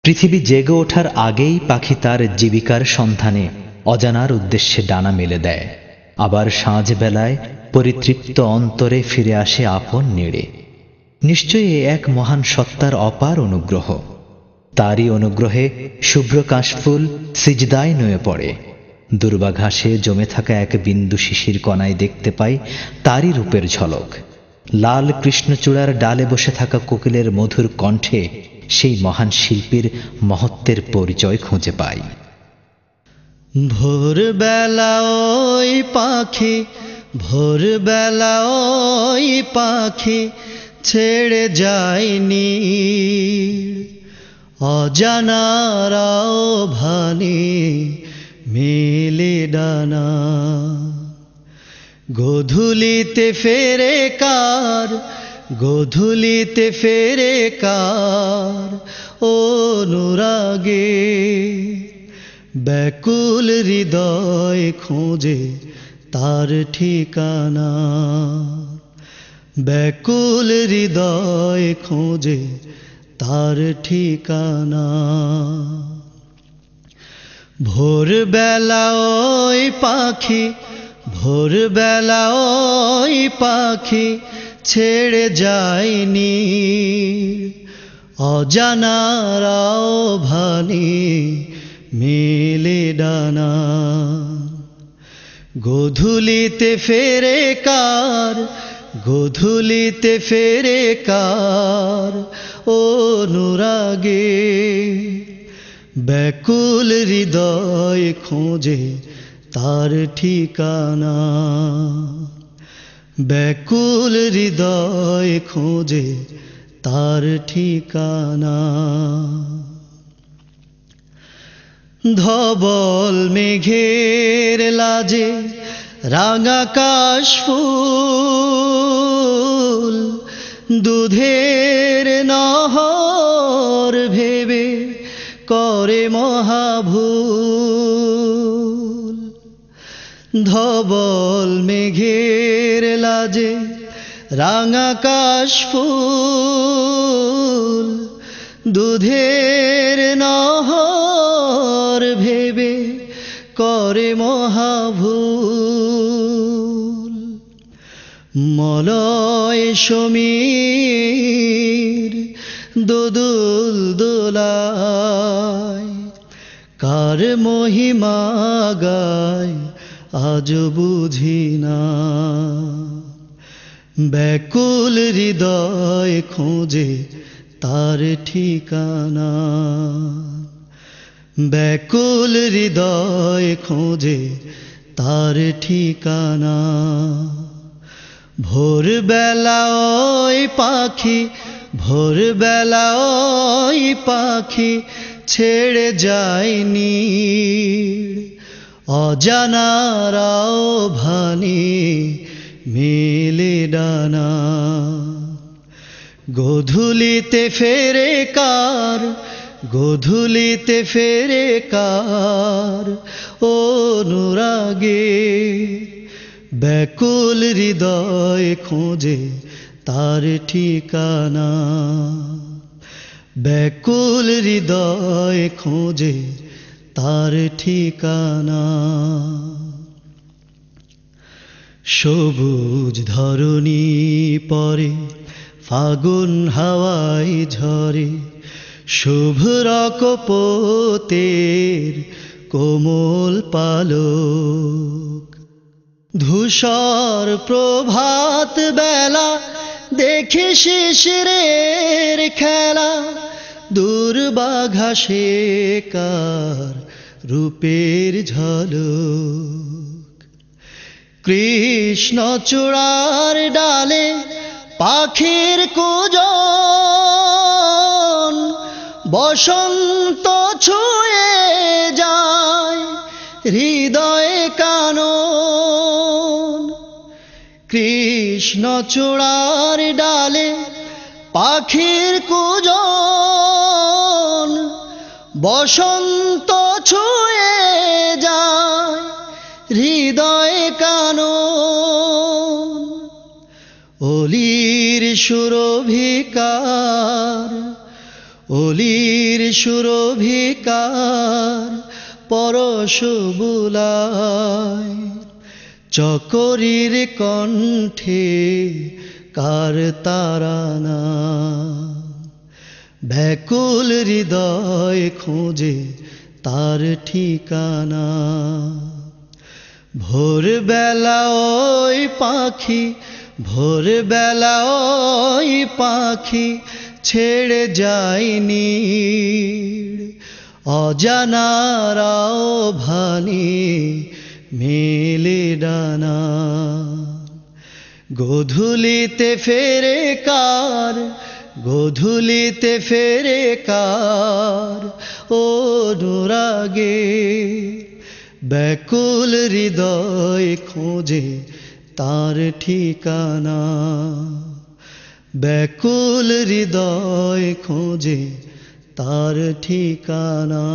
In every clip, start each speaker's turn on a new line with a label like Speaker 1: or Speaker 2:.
Speaker 1: পৃথিবী জেগে ওঠার আগেই পাখি তার জীবিকার সন্ধানে অজানার উদ্দেশ্যে ডানা মেলে দেয়, আবার সাঁঝ বেলায় পরিতৃপ্ত অন্তরে ফিরে আসে আপন নেড়ে। নিশ্চয়ই এ এক মহান সত্তার অপার অনুগ্রহ। তারই অনুগ্রহে শুভ্র কাশফুল সিজদায় নুয়ে পড়ে। দুর্বা ঘাসে জমে থাকা এক বিন্দু শিশির কণায় দেখতে পাই তারই রূপের ঝলক। লাল কৃষ্ণচূড়ার ডালে বসে থাকা কোকিলের মধুর কণ্ঠে সেই মহান শিল্পীর মহত্বের পরিচয় খুঁজে পাই।
Speaker 2: ভোরবেলা ওই পাখি, ভোরবেলা ওই পাখি ছেড়ে যায়নি অজানারাও ভানি মেলে ডানা। গোধূলিতে ফেরে কার, গোধূলিতে ফেরে কার অনুরাগে। ব্যাকুল হৃদয় খোঁজে তার ঠিকানা, ব্যাকুল হৃদয় খোঁজে তার ঠিকানা। ভোরবেলা ওই পাখি, ভোরবেলা ওই পাখি ছেড়ে যায়নি অজানারাও ভানি মেলে ডানা। গোধূলিতে ফেরে কার, গোধূলিতে ফেরে কার অনুরাগে। ব্যাকুল হৃদয় খোঁজে তার ঠিকানা, ব্যাকুল হৃদয় খোঁজে তার ঠিকানা। ধবল মেঘের লাজে রাঙা কাশফুল, দুধের নহর ভেবে করে মহাভুল। ধবল মেঘের লাজে রাঙা কাশফুল, দুধের নহর ভেবে করে মহাভুল। মলয় সমীর দোদুল দোলায় কার মহিমা গায় আজ বুঝি না। ব্যাকুল হৃদয় খোঁজে তার ঠিকানা, ব্যাকুল হৃদয় খোঁজে তার ঠিকানা। ভোরবেলা ওই পাখি, ভোরবেলা ওই পাখি ছেড়ে যায়নি অজানারাও ভানি মেলে ডানা। গোধূলিতে ফেরে কার, গোধূলিতে ফেরে কার অনুরাগে। ব্যাকুল হৃদয় খোঁজে তার ঠিকানা, ব্যাকুল হৃদয় খোঁজে তার ঠিকানা। সবুজ ধরণী পরে ফাগুন হাওয়ায় ঝরে, শুভ্র কপোতের কোমল পালক। ধূসর প্রভাত বেলা দেখি শিশিরের খেলা, দুর্বা ঘাসে কার রূপের ঝলক। কৃষ্ণচূড়ার ডালে পাখির কূজন, বসন্ত ছুঁয়ে যায় হৃদয়ে কানন। কৃষ্ণচূড়ার ডালে পাখির কূজন, বসন্ত ছুঁয়ে যায় হৃদয়ে কানন। অলির সুরভিকার অলির সুরভিকার পরশ বুলায়, চকরীর কণ্ঠে কার তারানা, ব্যাকুল হৃদয় খোঁজে তার ঠিকানা। ভোরবেলা ওই পাখি, ভোরবেলা ওই পাখি ছেড়ে যায়নি, অজানারাও ভানি মেলে ডানা। গোধূলিতে ফেরে কার, গোধূলিতে ফেরে কার অনুরাগে, ব্যাকুল হৃদয় খোঁজে তার ঠিকানা, ব্যাকুল হৃদয় খোঁজে তার ঠিকানা,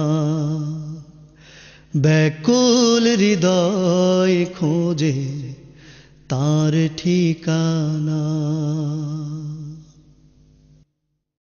Speaker 2: ব্যাকুল হৃদয় খোঁজে তার ঠিকানা।